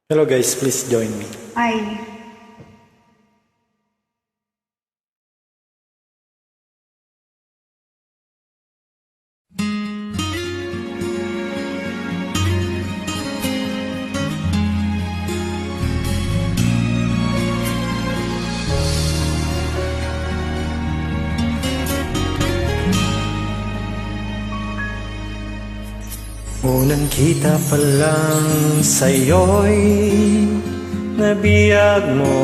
Hello guys, please join me. Ay, Unang kita pa lang sa'yo'y nabiyag mo.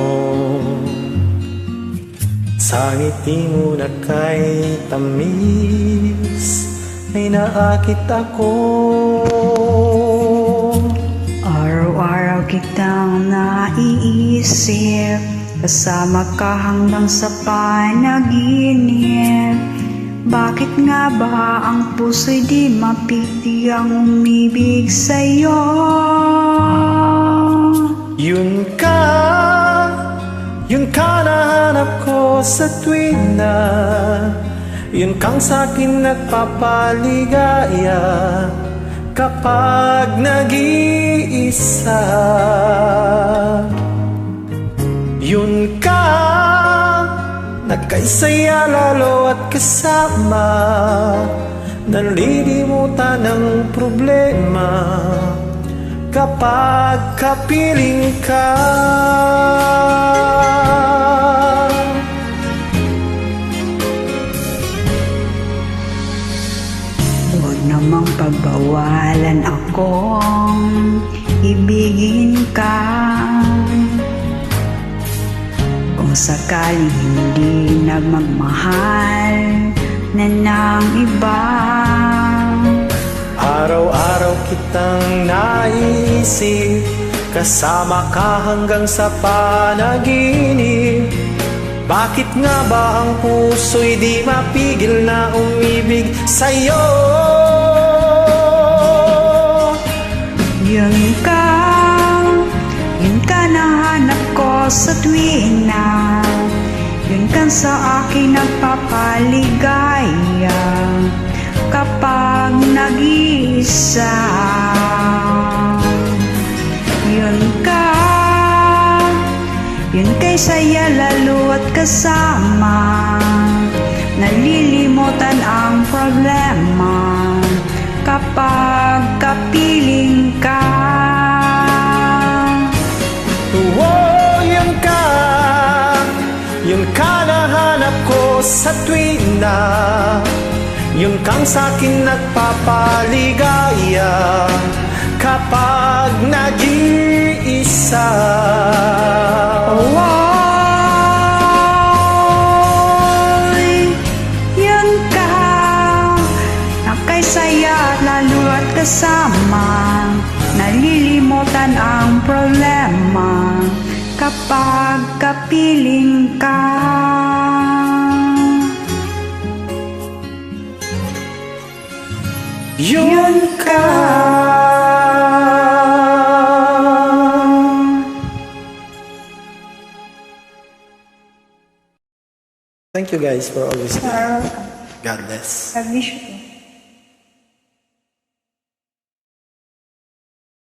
Sa ngiti mo na kay tamis ay naakit ako. araw-araw kitang naiisip, kasama ka hanggang sa panaginip. Bakit nga ba ang puso'y di mapigtiang umibig sa'yo? Yun ka nahanap ko sa tuwing na yun kang sa'kin nagpapaligaya kapag nag-iisa. Yun ka nagkaisaya lalo at kasama, nalilimutan ng problema kapag kapiling ka. Huwag namang pagbawalan akong ibigin ka. Kung sakaling hindi nagmamahal na ng iba, Araw-araw kitang naisip, kasama ka hanggang sa panaginip. Bakit nga ba ang puso'y di mapigil na umibig sa'yo? yun ka nahanap ko sa tuwing na yun ka sa akin nagpapaligaya kapag nag-iisa. Yun kay saya lalo at kasama, nalilimutan ang problema kapag kapiling ka. Oh, yun ka nahanap ko sa tuwing na yun kang sa'kin nagpapaligaya kapag nag-iisa. Yun ka, nakaisaya lalo at kasama, nalilimutan ang problema kapag kapiling ka. Yun ka. Thank you guys for always listening. God bless. God bless you.